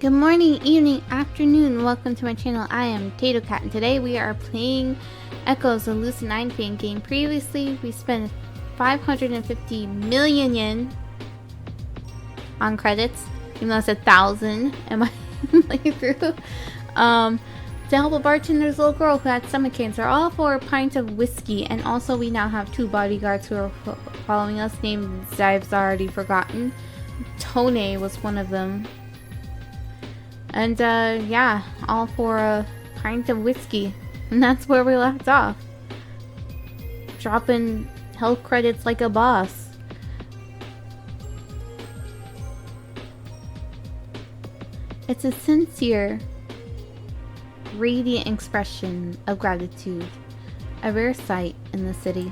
Good morning, evening, afternoon. Welcome to my channel. I am tatocat, and today we are playing Echoes, the Lucid9 fan game. Previously, we spent 550 million yen on credits, even though it's 1,000 in my playthrough. To help a bartender's little girl who had stomach cancer, all for a pint of whiskey. And also, we now have 2 bodyguards who are following us, named I've already forgotten. Tone was one of them. And yeah, all for a pint of whiskey. And that's where we left off. Dropping health credits like a boss. It's a sincere, radiant expression of gratitude. A rare sight in the city.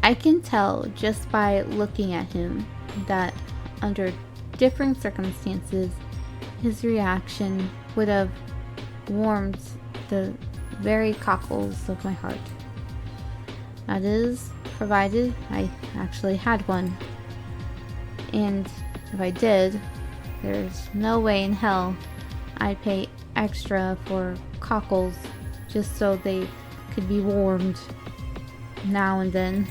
I can tell just by looking at him that under different circumstances, his reaction would have warmed the very cockles of my heart. That is, provided I actually had one. And if I did, there's no way in hell I'd pay extra for cockles just so they could be warmed now and then.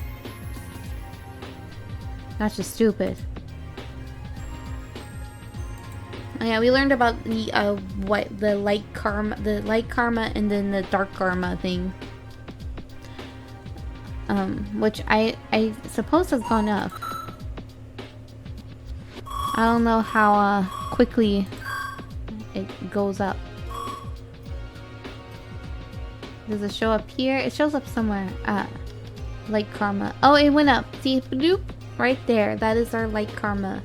That's just stupid. Yeah, we learned about the the light karma, and then the dark karma thing, which I suppose has gone up. I don't know how quickly it goes up. Does it show up here? It shows up somewhere. Light karma. Oh, it went up. See, bloop, right there. That is our light karma.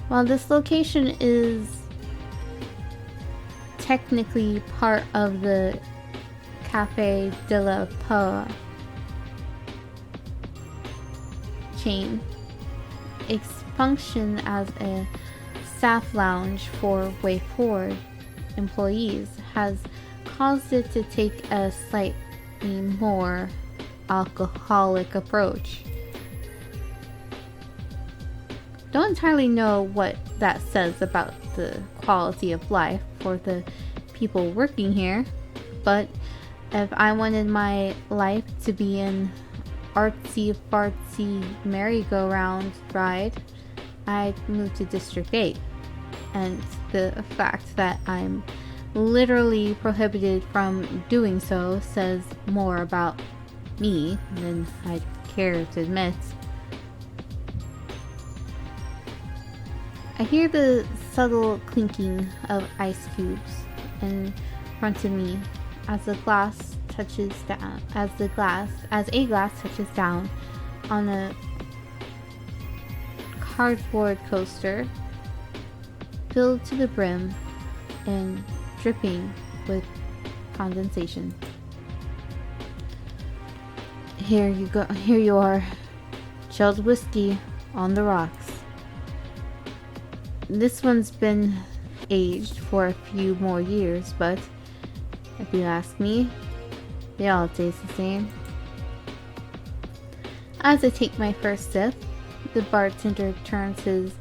While this location is technically part of the Cafe de la Poa chain, it functions as a staff lounge for Way Forward employees, has caused it to take a slightly more alcoholic approach. Don't entirely know what that says about the quality of life for the people working here, but if I wanted my life to be an artsy fartsy merry-go-round ride, I'd move to District 8. And the fact that I'm literally prohibited from doing so says more about me than I'd care to admit. I hear the subtle clinking of ice cubes in front of me as a glass touches down, as a glass touches down on a cardboard coaster filled to the brim and dripping with condensation. Here you go. Here you are. Chilled whiskey on the rocks. This one's been aged for a few more years, but if you ask me, they all taste the same. As I take my first sip, the bartender turns his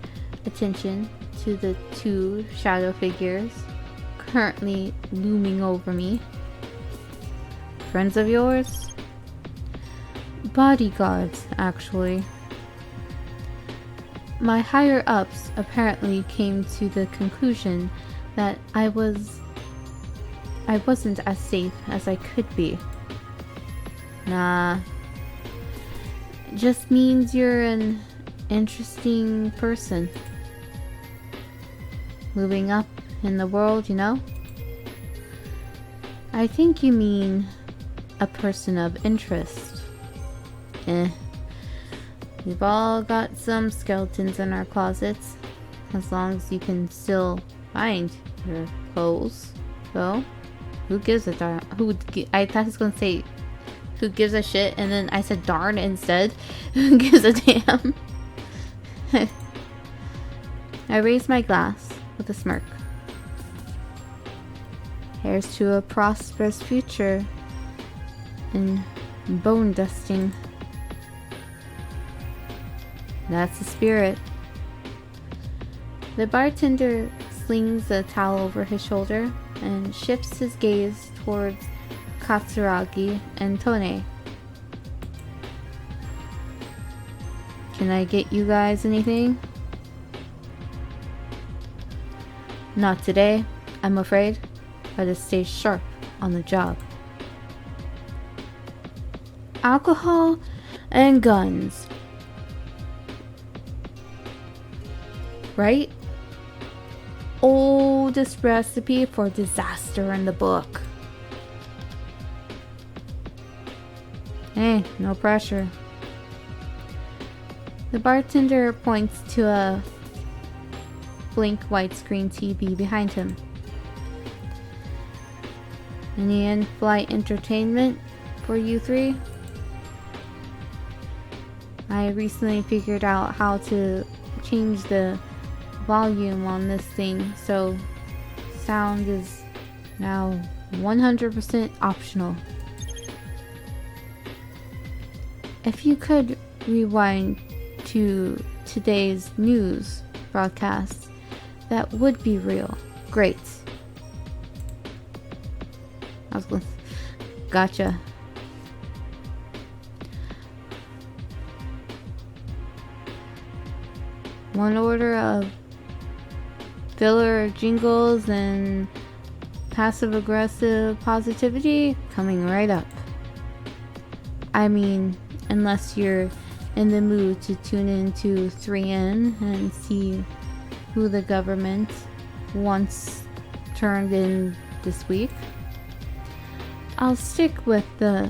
attention to the 2 shadow figures currently looming over me. Friends of yours? Bodyguards, actually. My higher-ups apparently came to the conclusion that I wasn't as safe as I could be. Nah. Just means you're an interesting person. Moving up in the world, you know? I think you mean a person of interest. We've all got some skeletons in our closets, as long as you can still find your clothes. So, who gives a darn? I thought I was gonna say, who gives a shit, and then I said darn instead. Who gives a damn? I raise my glass with a smirk. Here's to a prosperous future in bone dusting. That's the spirit. The bartender slings a towel over his shoulder and shifts his gaze towards Katsuragi and Tone. Can I get you guys anything? Not today, I'm afraid. Gotta stay sharp on the job. Alcohol and guns. Right? Oldest recipe for disaster in the book. Hey, no pressure. The bartender points to a blank widescreen TV behind him. Any in-flight entertainment for you three? I recently figured out how to change the volume on this thing, so sound is now 100% optional. If you could rewind to today's news broadcast, that would be real great. Gotcha. One order of filler jingles and passive aggressive positivity coming right up. I mean, unless you're in the mood to tune into 3N and see who the government wants turned in this week. I'll stick with the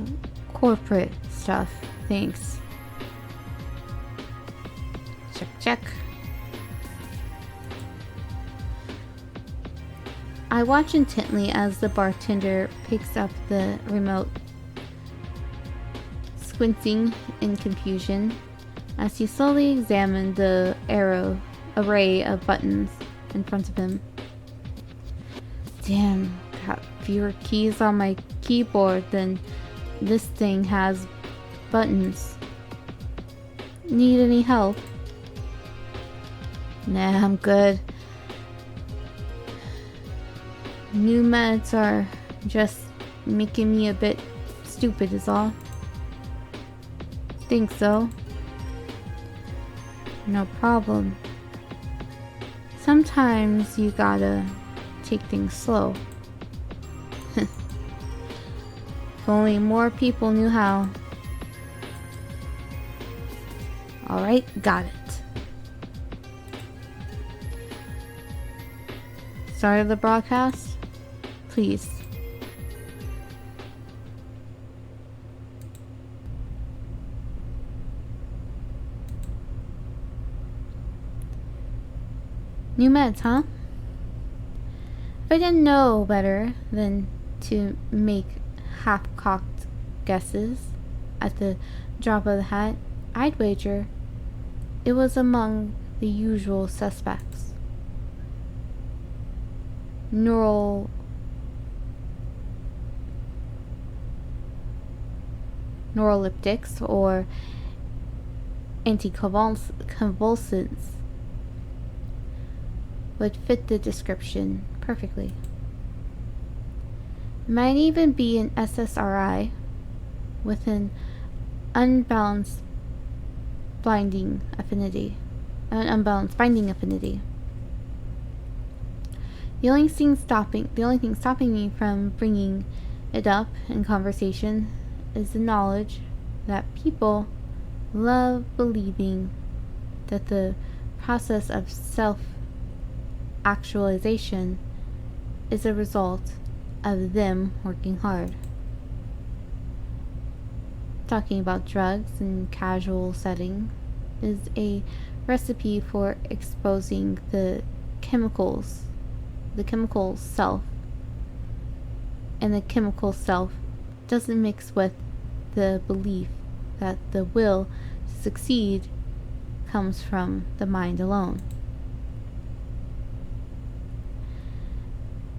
corporate stuff, thanks. Check. I watch intently as the bartender picks up the remote, squinting in confusion as he slowly examined the array of buttons in front of him. Damn, got fewer keys on my keyboard than this thing has buttons. Need any help? Nah, I'm good. New meds are just making me a bit stupid is all. Think so? No problem. Sometimes you gotta take things slow. If only more people knew how. Alright, got it. Start of the broadcast? Please. New meds, huh? If I didn't know better than to make half-cocked guesses at the drop of the hat, I'd wager it was among the usual suspects. Neuroleptics or anticonvulsants would fit the description perfectly. Might even be an SSRI with an unbalanced binding affinity. The only thing stopping me from bringing it up in conversation is the knowledge that people love believing that the process of self-actualization is a result of them working hard. Talking about drugs in casual setting is a recipe for exposing the chemical self, and the chemical self doesn't mix with the belief that the will to succeed comes from the mind alone.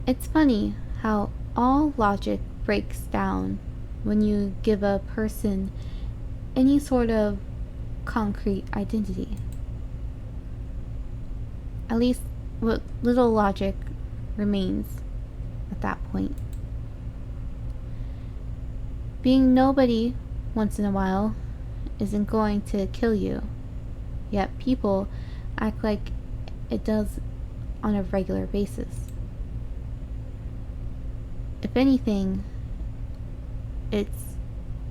It's funny how all logic breaks down when you give a person any sort of concrete identity. At least what little logic remains at that point. Being nobody once in a while isn't going to kill you, yet people act like it does on a regular basis. If anything, it's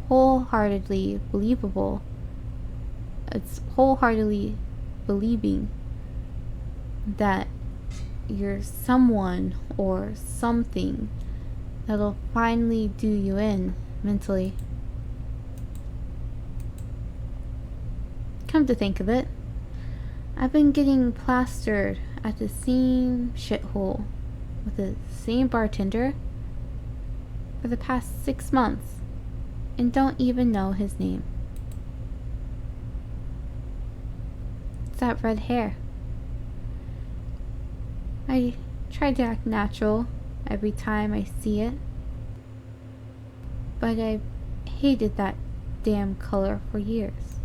wholeheartedly believable. It's wholeheartedly believing that you're someone or something that'll finally do you in mentally. Come to think of it, I've been getting plastered at the same shithole with the same bartender for the past 6 months and don't even know his name. It's that red hair. I try to act natural every time I see it, but I've hated that damn color for years.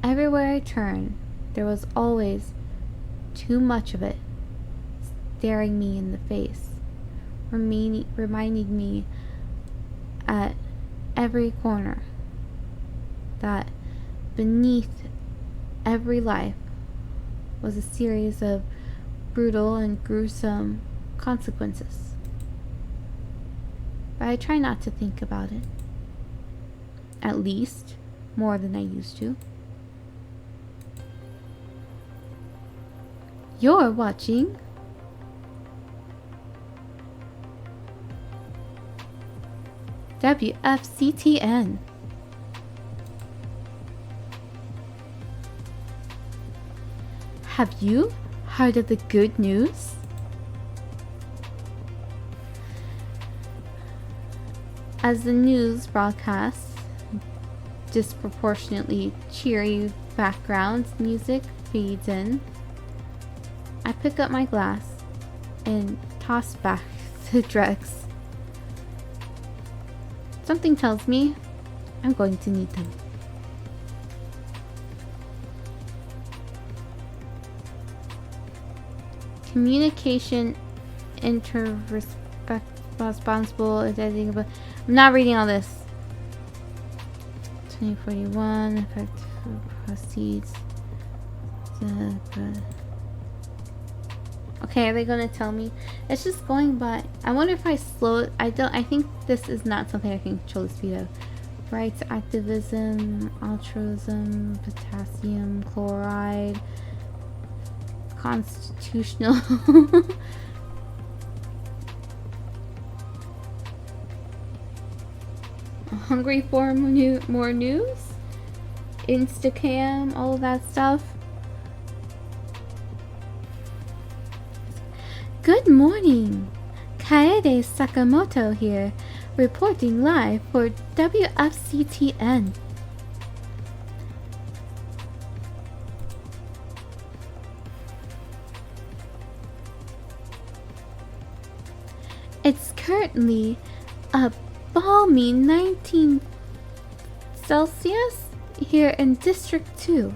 Everywhere I turned, there was always too much of it staring me in the face, reminding me at every corner that beneath every life was a series of brutal and gruesome consequences. But I try not to think about it. At least more than I used to. You're watching WFCTN. Have you heard of the good news? As the news broadcasts, disproportionately cheery background music fades in, I pick up my glass and toss back the dregs. Something tells me I'm going to need them. Communication responsible. I'm not reading all this. 2041 effective proceeds. Okay, are they gonna tell me? It's just going by. I wonder if I slow it. I think this is not something I can control the speed of. Rights activism, altruism, potassium chloride, constitutional. Hungry for more news? Instacam, all of that stuff. Good morning! Kaede Sakamoto here, reporting live for WFCTN. It's currently a balmy 19 Celsius here in District 2,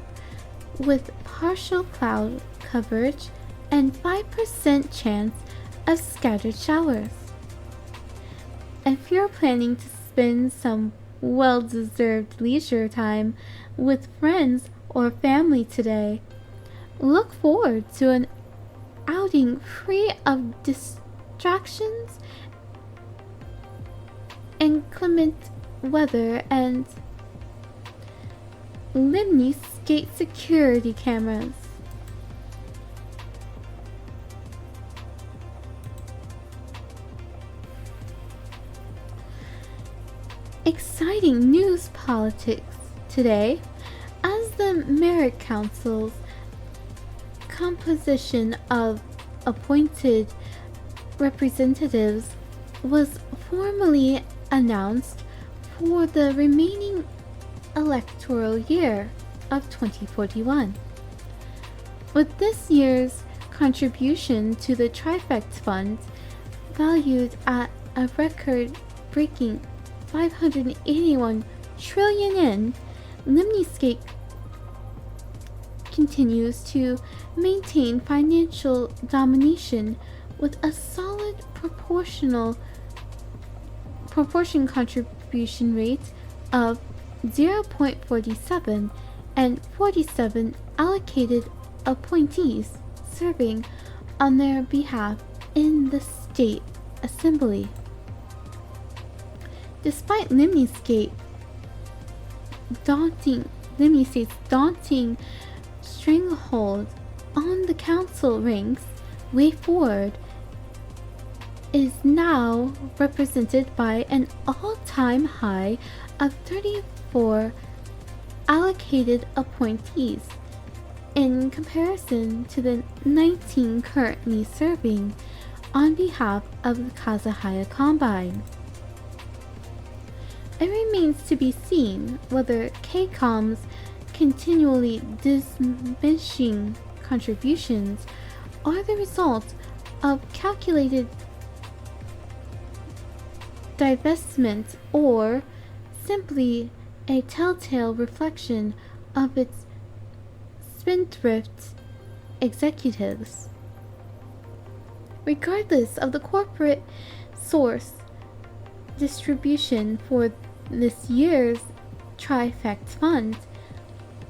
with partial cloud coverage and 5% chance of scattered showers. If you're planning to spend some well-deserved leisure time with friends or family today, look forward to an outing free of distractions, inclement weather, and Limney Skate security cameras. Exciting news politics today, as the Merit Council's composition of appointed representatives was formally announced for the remaining electoral year of 2041. With this year's contribution to the Trifect Fund valued at a record-breaking 581 trillion yen, Limney Skate continues to maintain financial domination with a solid proportion contribution rate of 0.47 and 47 allocated appointees serving on their behalf in the state assembly. Despite Limni State's daunting stranglehold on the council ranks, Way Forward is now represented by an all-time high of 34 allocated appointees, in comparison to the 19 currently serving on behalf of the Kazahaya Combine. It remains to be seen whether KCOM's continually diminishing contributions are the result of calculated divestment or simply a telltale reflection of its spendthrift executives. Regardless of the corporate source distribution for this year's Trifect Fund,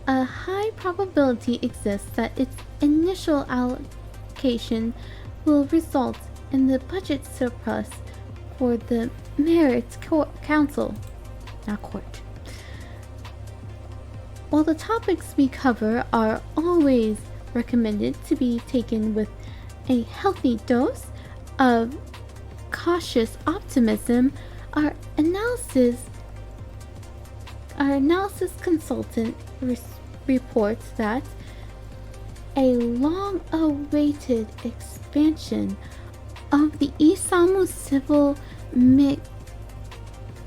a high probability exists that its initial allocation will result in the budget surplus for the Merit Council, not court. While the topics we cover are always recommended to be taken with a healthy dose of cautious optimism, our analysis consultant reports that a long-awaited expansion of the Isamu Civil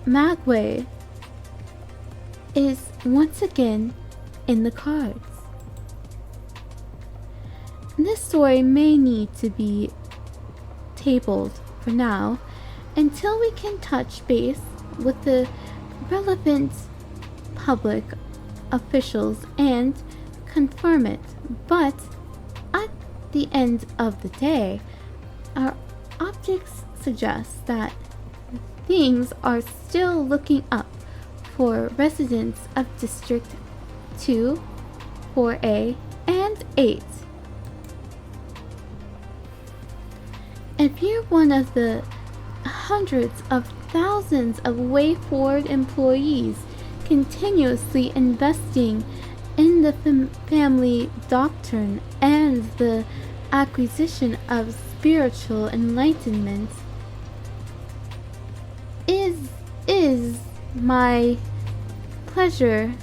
Magway is once again in the cards. This story may need to be tabled for now until we can touch base with the relevant public officials and confirm it, but at the end of the day, our optics suggest that things are still looking up for residents of District 2, 4A, and 8. If you're one of the hundreds of thousands of Way Forward employees continuously investing in the family doctrine and the acquisition of spiritual enlightenment, it is my pleasure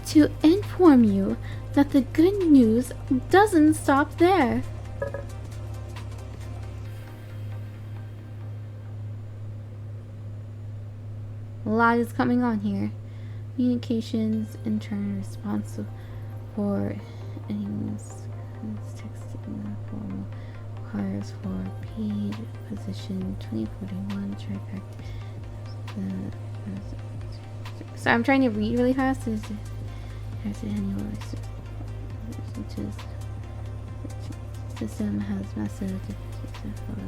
to inform you that the good news doesn't stop there. A lot is coming on here. Communications in turn responsible for any texting formal requires for paid position 2041 trifect. So I'm trying to read really fast. System has massive differences for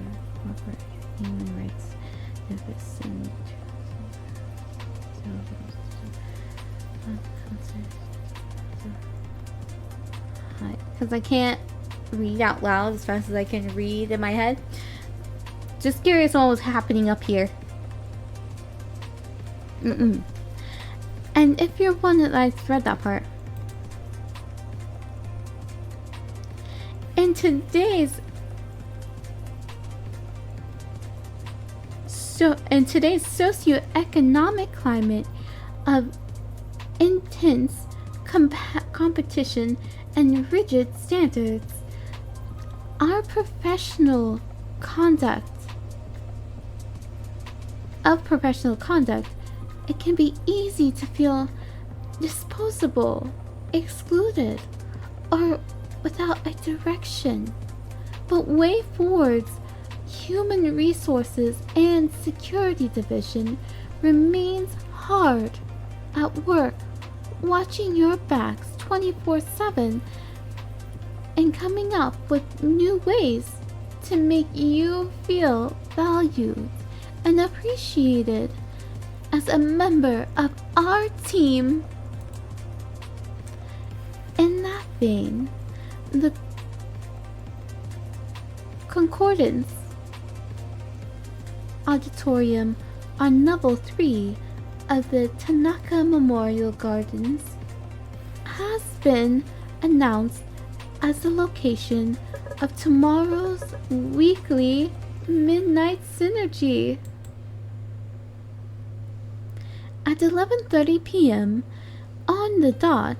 corporate human rights deficits and because I can't read out loud as fast as I can read in my head. Just curious what was happening up here. And if you're one that likes read that part, in today's socioeconomic climate of intense competition and rigid standards, our professional conduct, it can be easy to feel disposable, excluded, or without a direction. But Way Forward's Human Resources and Security Division remains hard at work, watching your backs 24/7 and coming up with new ways to make you feel valued and appreciated as a member of our team. In that vein, the Concordance Auditorium on level 3 of the Tanaka Memorial Gardens has been announced as the location of tomorrow's weekly Midnight Synergy. At 11:30 p.m. on the dot,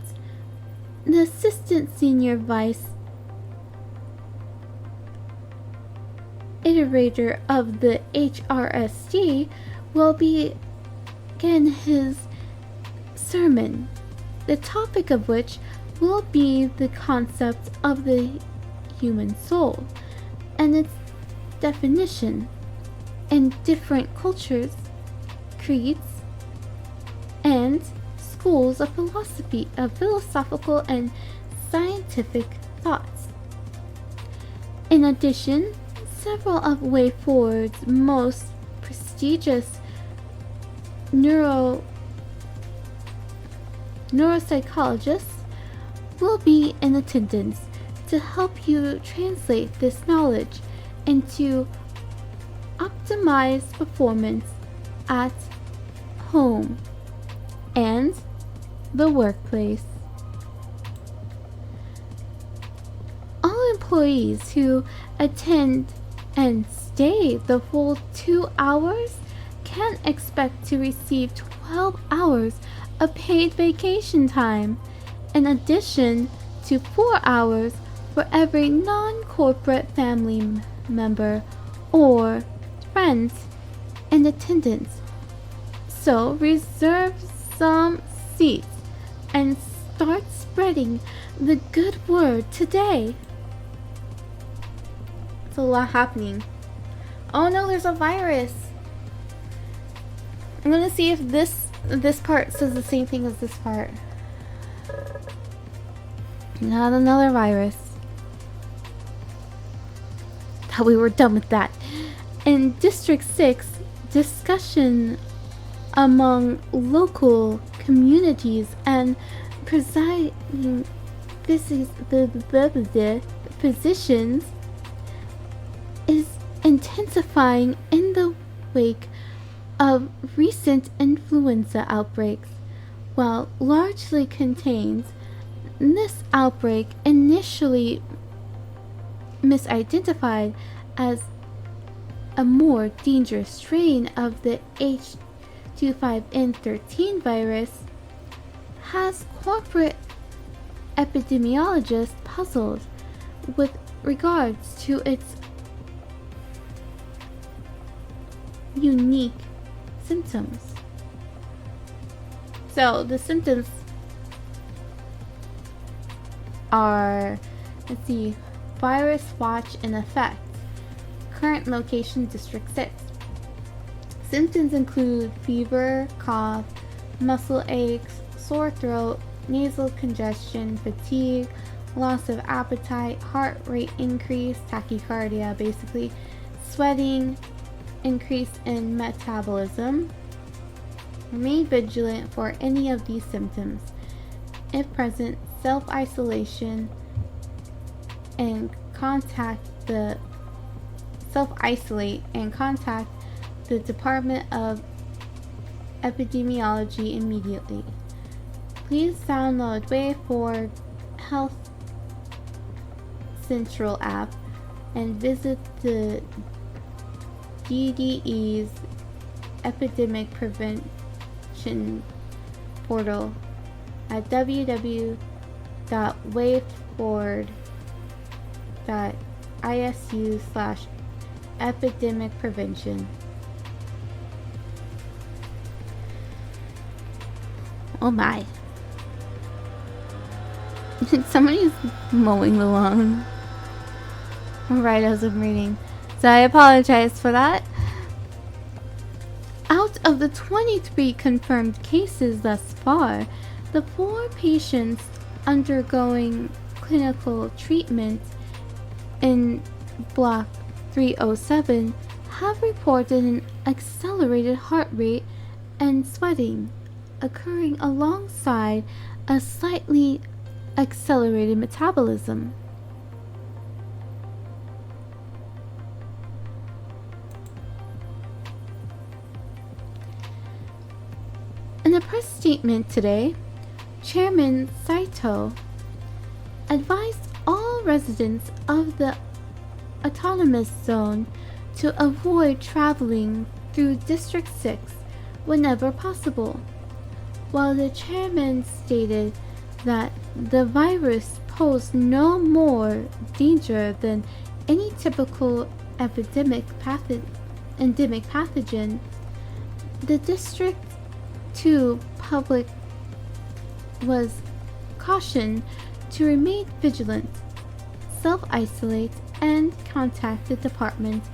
the Assistant Senior Vice Iterator of the HRSD will begin his sermon, the topic of which will be the concept of the human soul and its definition in different cultures, creeds, and schools of philosophy, of philosophical and scientific thoughts. In addition, several of WayForward's most prestigious neuropsychologists will be in attendance to help you translate this knowledge into optimized performance at home and the workplace. All employees who attend and stay the full 2 hours can expect to receive 12 hours of paid vacation time, in addition to 4 hours for every non-corporate family member or friends in attendance. So reserve some seats and start spreading the good word today. It's a lot happening. Oh no, there's a virus. I'm gonna see if this part says the same thing as this part. Not another virus. Thought we were done with that. In District 6, discussion among local communities and presiding physicians is intensifying in the wake of recent influenza outbreaks. While largely contained, this outbreak, initially misidentified as a more dangerous strain of the H5N13 virus, has corporate epidemiologists puzzled with regards to its unique symptoms. So the symptoms are, let's see, virus watch and effect. Current location District 6. Symptoms include fever, cough, muscle aches, sore throat, nasal congestion, fatigue, loss of appetite, heart rate increase, tachycardia basically, sweating, increase in metabolism. Remain vigilant for any of these symptoms. If present, self-isolate and contact the Department of Epidemiology immediately. Please download WayForward Health Central app and visit the DDE's Epidemic Prevention portal at www.wayforward.isu/epidemic prevention. Oh my. Somebody's mowing the lawn right as I'm reading. So I apologize for that. Out of the 23 confirmed cases thus far, the 4 patients undergoing clinical treatment in Block 307 have reported an accelerated heart rate and sweating occurring alongside a slightly accelerated metabolism. In a press statement today, Chairman Saito advised all residents of the autonomous zone to avoid traveling through District 6 whenever possible, while the chairman stated that the virus posed no more danger than any typical endemic pathogen. The District 2 public was cautioned to remain vigilant, self-isolate, and contact the Department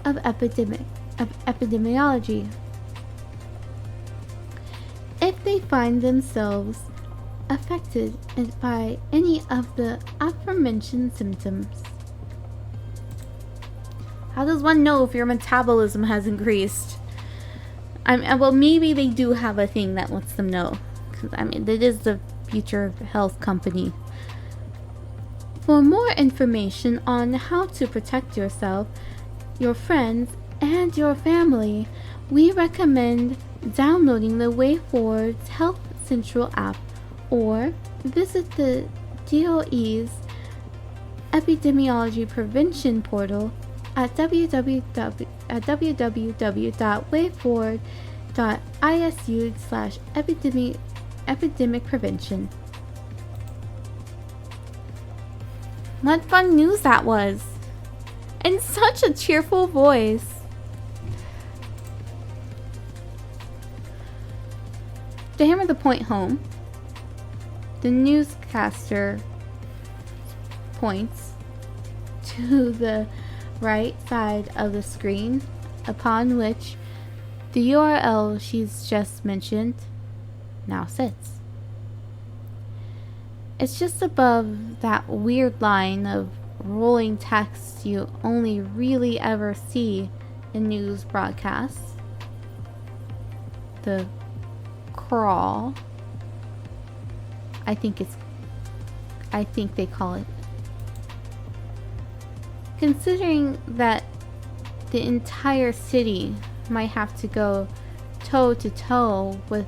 of Epidemiology if they find themselves affected by any of the aforementioned symptoms. How does one know if your metabolism has increased? Well, maybe they do have a thing that lets them know. Because, it is the future health company. For more information on how to protect yourself, your friends, and your family, we recommend downloading the WayForward's Health Central app or visit the DOE's Epidemiology Prevention portal at www.wayforward.isu/epidemic prevention. What fun news that was! In such a cheerful voice. To hammer the point home, the newscaster points to the right side of the screen, upon which the URL she's just mentioned now sits. It's just above that weird line of rolling text you only really ever see in news broadcasts. The crawl, I think they call it. Considering that the entire city might have to go toe to toe with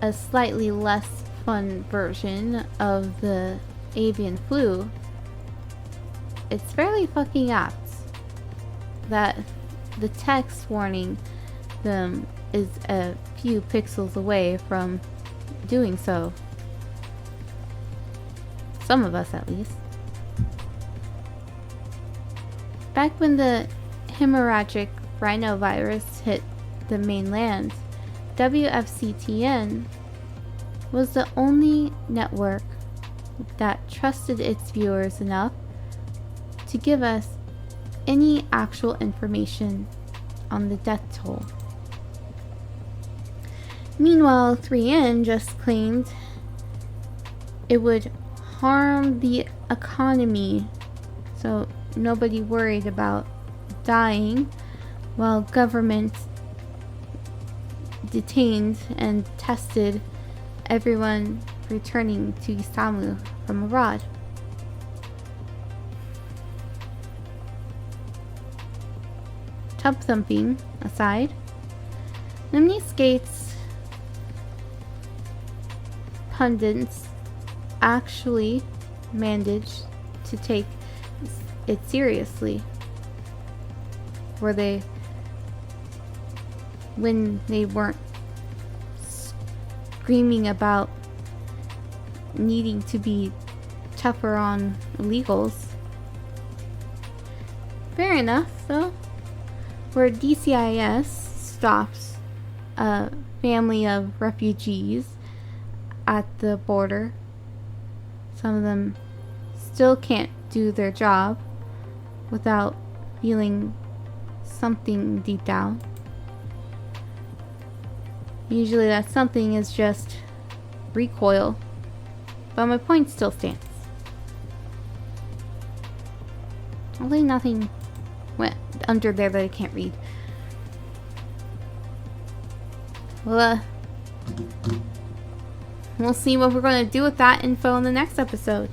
a slightly less fun version of the avian flu, it's fairly fucking apt that the text warning them is a few pixels away from doing so. Some of us, at least. Back when the hemorrhagic rhinovirus hit the mainland, WFCTN was the only network that trusted its viewers enough to give us any actual information on the death toll. Meanwhile, 3N just claimed it would harm the economy, so nobody worried about dying, while government detained and tested everyone returning to Isamu from abroad. Tub thumping aside, Lemony Skates pundits actually managed to take it seriously, when they weren't screaming about needing to be tougher on illegals. Fair enough, though. Where DCIS stops a family of refugees at the border, some of them still can't do their job without feeling something deep down. Usually that something is just recoil, but my point still stands. Hopefully nothing went under there that I can't read. Well, we'll see what we're going to do with that info in the next episode.